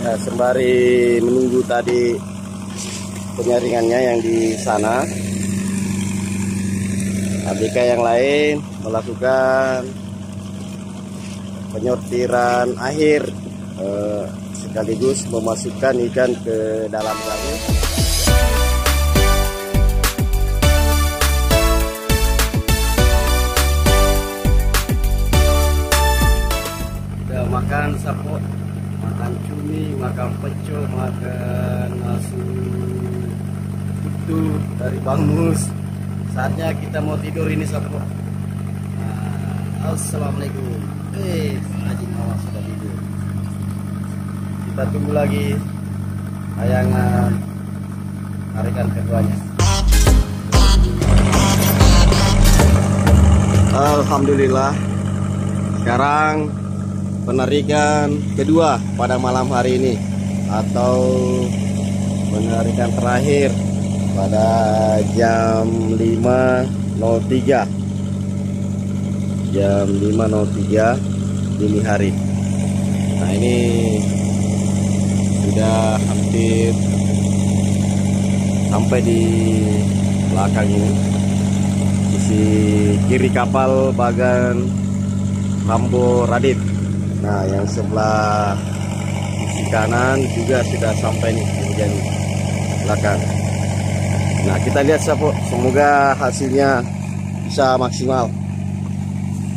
Ya, sembari menunggu tadi penyaringannya yang di sana, ABK yang lain melakukan penyortiran akhir sekaligus memasukkan ikan ke dalam garut. Udah makan sapo, makan cumi, makan pecel, makan nasi utuh dari Bang Mus. Saatnya kita mau tidur ini sapo. Nah, assalamualaikum. Haji Mawar sudah tidur. Kita tunggu lagi tayangan tarikan keduanya. Alhamdulillah, sekarang penarikan kedua pada malam hari ini, atau penarikan terakhir pada jam 5.03 dini hari. Nah, ini sudah hampir sampai di belakang ini, sisi kiri kapal bagan Rambo Radit. Nah, yang sebelah sisi kanan juga sudah sampai nih di bagian belakang. Nah, kita lihat sapo, semoga hasilnya bisa maksimal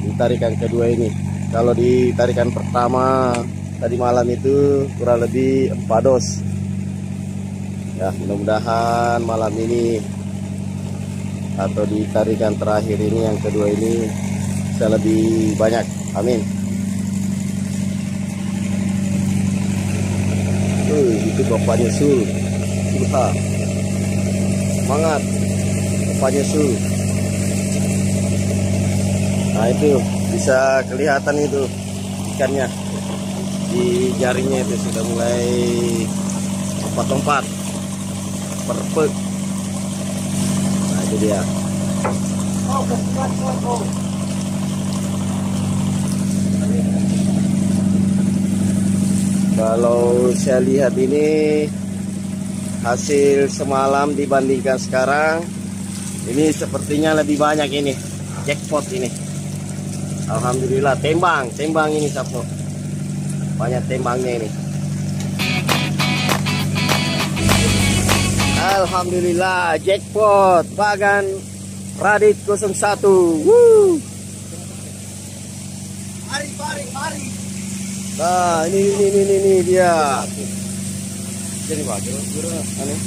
di tarikan kedua ini. Kalau di tarikan pertama tadi malam itu kurang lebih 4 dos. Ya, mudah-mudahan malam ini atau di tarikan terakhir ini yang kedua ini bisa lebih banyak. Amin. Itu bapaknya Sul. Semangat bapaknya Sul. Nah, itu bisa kelihatan itu ikannya di jaringnya, itu sudah mulai lompat-lompat perpek. Nah, itu dia. Kalau saya lihat ini hasil semalam dibandingkan sekarang, ini sepertinya lebih banyak ini. Jackpot ini. Alhamdulillah, tembang ini sapo. Banyak tembangnya ini. Alhamdulillah, jackpot bagan Radit 01. Woo. Mari. Nah, ini dia. Jadi bagaimana? Aneh.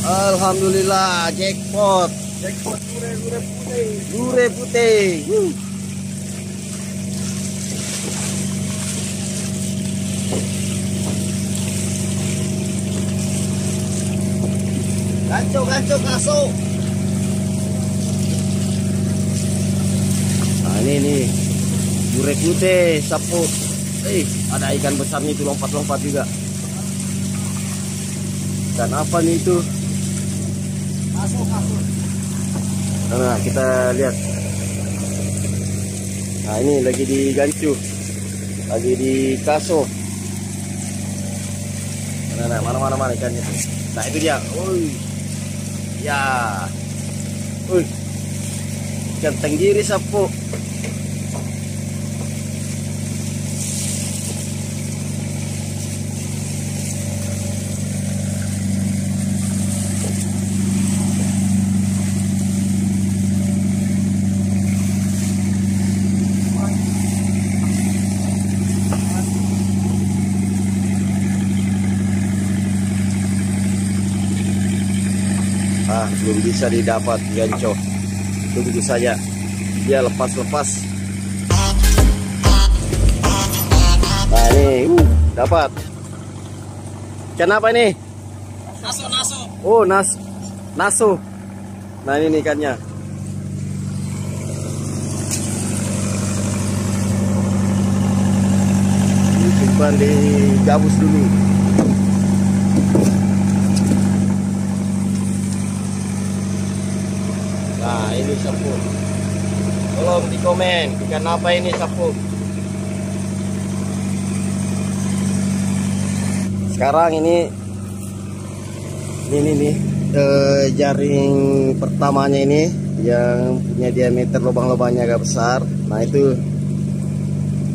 Alhamdulillah, jackpot. Jackpot lure putih. Ganco kaso. Nah, ini lure putih sapu. Ada ikan besarnya itu lompat-lompat juga. Dan apa nih itu? Kaso. Nah, kita lihat. Nah, ini lagi digancu, lagi di kaso. Nah, mana ikannya tuh. Nah, itu dia. Ya. Ikan tenggiri sapu. Belum bisa didapat ganco. Tunggu saja dia lepas. Nah, ini dapat. Ikan apa ini? Naso. Oh, naso. Nah, ini ikannya. Disimpan di gabus dulu. Nah, ini sapu. Tolong di komen ikan apa ini sapu. sekarang ini jaring pertamanya ini yang punya diameter lubang-lubangnya agak besar. Nah itu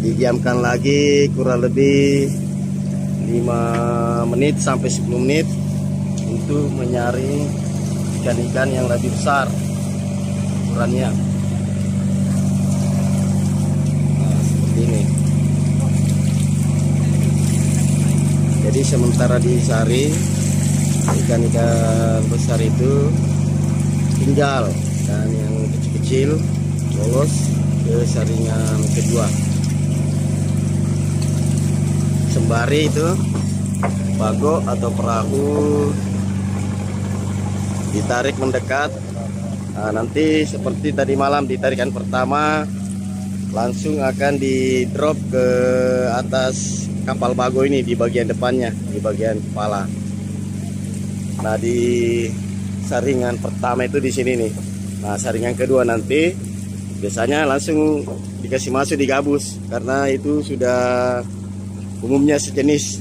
didiamkan lagi kurang lebih 5 menit sampai 10 menit untuk menyaring ikan-ikan yang lebih besar ukurannya. Nah, seperti ini. Jadi sementara disaring ikan-ikan besar itu tinggal, dan yang kecil-kecil lolos ke saringan kedua. Sembari itu bago atau perahu ditarik mendekat. Nah, nanti seperti tadi malam di tarikan pertama langsung akan di drop ke atas kapal bago ini di bagian depannya, di bagian kepala. Nah di saringan pertama itu di sini nih. Nah saringan kedua nanti biasanya langsung dikasih masuk di gabus karena itu sudah umumnya sejenis.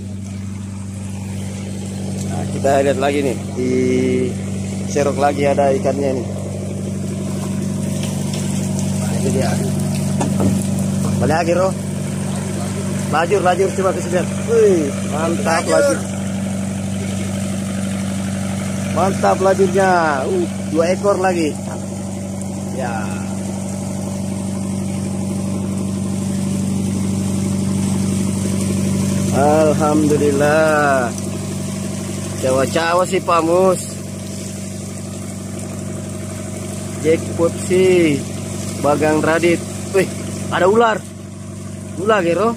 Nah kita lihat lagi nih, di serok lagi ada ikannya nih. Nah itu dia. Balik lagi Roh. Lajur coba kasih lihat. Wih, mantap lajur. Mantap lajurnya. 2 ekor lagi. Ya. Alhamdulillah. Cawa-cawa sih Pak Mus. Jackpot sih Bagang Radit. Wih, ada ular. Ular Gero.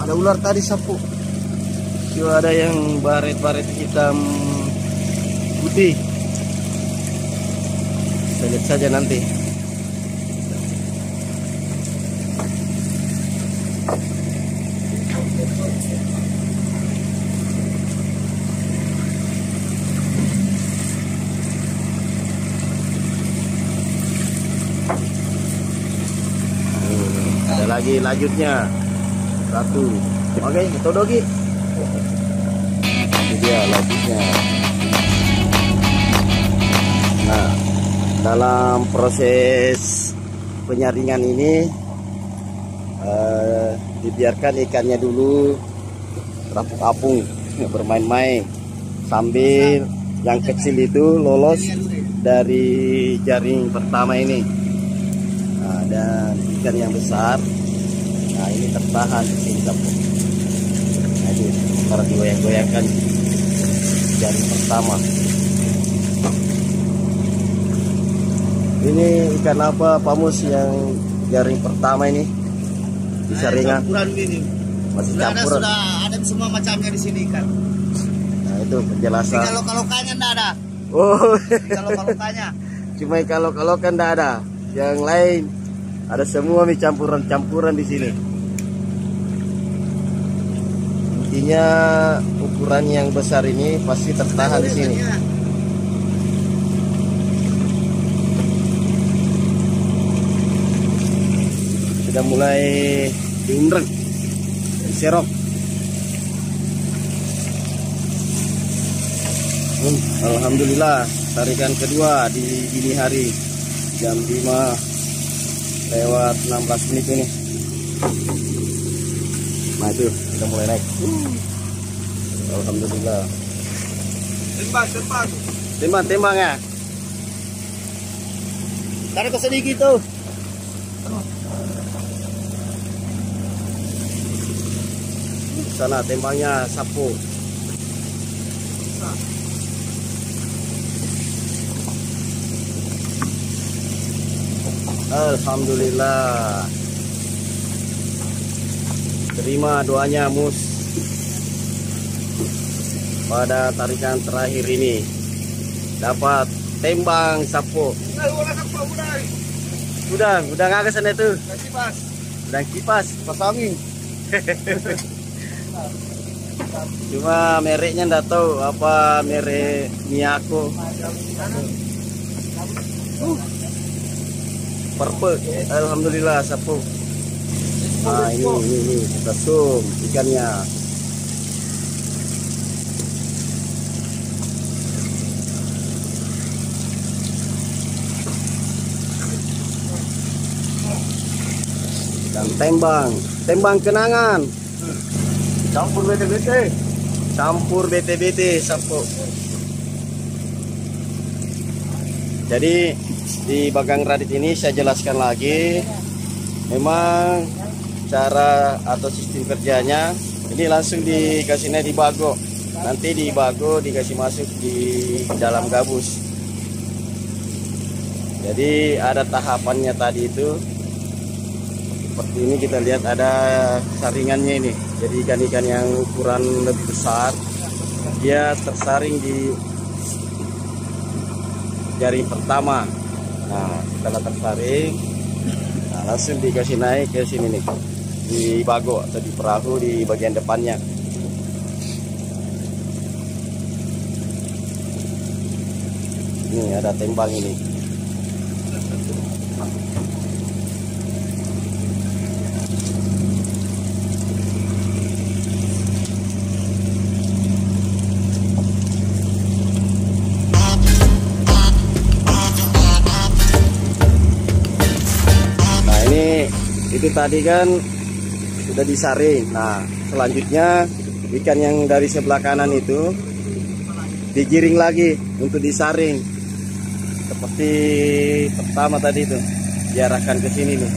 Ada ular tadi sapu. Coba ada yang baret-baret hitam putih. Kita lihat saja nanti. Ada lagi lanjutnya. 1. Oke, itu dogi. Ini dia lanjutnya. Nah, dalam proses penyaringan ini dibiarkan ikannya dulu terapung-apung bermain-main sambil yang kecil itu lolos dari jaring pertama ini. Nah, dan ikan yang besar, nah ini tertahan di sini. Nah itu para digoyang-goyangkan jaring pertama. Ini ikan apa Pak Mus yang jaring pertama ini? Di saringan. Campuran ini. Masih campuran. Sudah ada semua macamnya di sini kan. Nah itu penjelasan. Kalau kalokanya enggak ada. Oh. Kalau kalokanya. Cuma kalau kan enggak ada. Yang lain ada semua nih campuran di sini. Intinya ukuran yang besar ini pasti tertahan di sini. Sudah mulai diundreng, serok. Alhamdulillah tarikan kedua di dini hari jam 5:16 ini. Nah itu sudah mulai naik. Alhamdulillah. Tembang ya. Tarik ke sedikit tuh. Sana tembangnya sapu. Alhamdulillah. Terima doanya Mus pada tarikan terakhir ini. Dapat tembang sapu. Udah nggak kesana itu. Udah kipas, pasangin. Cuma mereknya nggak tahu apa merek Miyako. Purple. Alhamdulillah sapu. Nah ini kita zoom ikannya. dan tembang kenangan, campur bete-bete sapu. Jadi di Bagang Radit ini saya jelaskan lagi, memang cara atau sistem kerjanya ini langsung dikasihnya di bago, nanti di bago dikasih masuk di dalam gabus. Jadi ada tahapannya tadi itu seperti ini, kita lihat ada saringannya ini. Jadi ikan-ikan yang ukuran lebih besar dia tersaring di jaring pertama. Nah, setelah tersaring, nah, langsung dikasih naik ke sini nih, di bago atau di perahu di bagian depannya. Ini ada tembang ini. Itu tadi kan sudah disaring. Nah, selanjutnya ikan yang dari sebelah kanan itu digiring lagi untuk disaring. Seperti pertama tadi itu, diarahkan ke sini nih.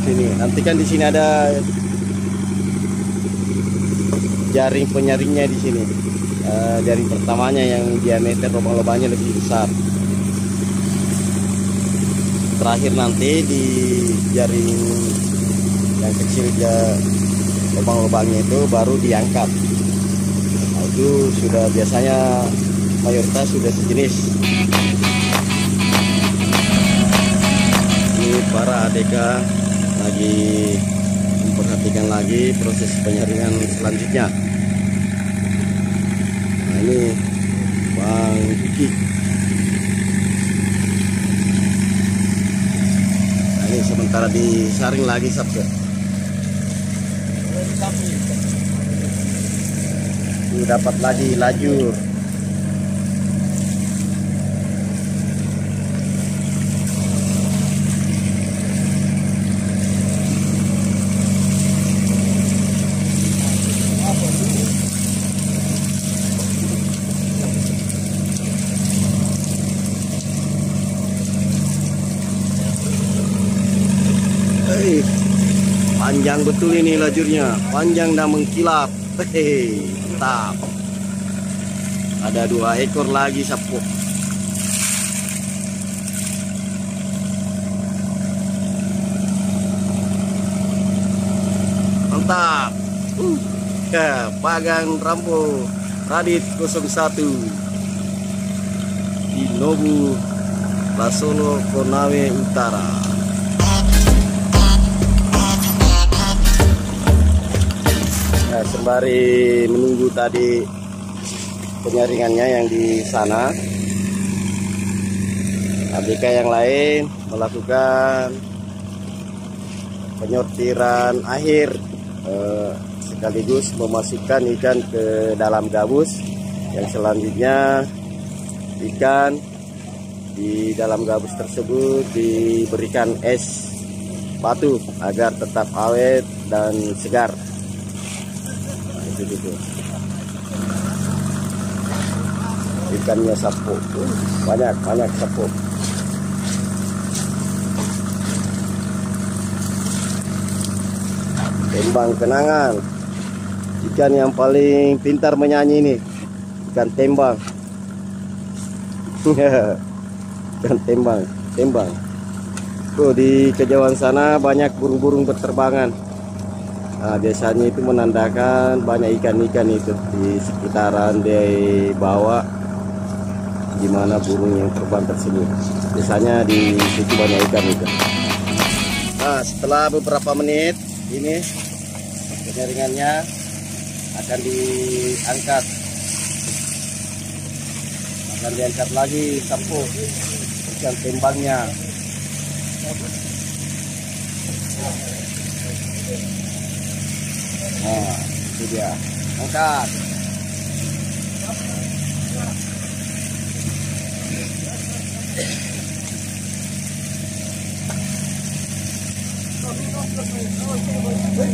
Sini. Nanti kan di sini ada jaring penyaringnya di sini. Jaring pertamanya yang diameter lubang-lubangnya lebih besar. Terakhir nanti di jaring yang kecil lubang-lubangnya itu baru diangkat. Nah, itu sudah biasanya mayoritas sudah sejenis. Ini para ADK lagi memperhatikan lagi proses penyaringan selanjutnya. Nah, ini Bang Kiki. Ini sementara disaring lagi sabtu. Ini dapat lagi lajur. Panjang betul ini lajurnya, panjang dan mengkilap. Mantap. Ada 2 ekor lagi sapu. Mantap. Ya, Bagang Rambo Radit 01 di Nobu Lasolo Konawe Utara. Nah, sembari menunggu tadi penyaringannya yang di sana, ABK yang lain melakukan penyortiran akhir, sekaligus memasukkan ikan ke dalam gabus. Yang selanjutnya ikan di dalam gabus tersebut diberikan es batu agar tetap awet dan segar. Gitu. Ikannya sapu, banyak sapu. Tembang kenangan, ikan yang paling pintar menyanyi ini, ikan tembang. Ikan tembang. Tuh di kejauhan sana banyak burung-burung berterbangan. Nah, biasanya itu menandakan banyak ikan-ikan itu di sekitaran di bawah, di mana burung yang terbang tersebut. Biasanya di situ banyak ikan itu. Nah, setelah beberapa menit ini penyaringannya akan diangkat. Akan diangkat lagi sapu ikan tembangnya. Nah, itu dia, angkat. Woi,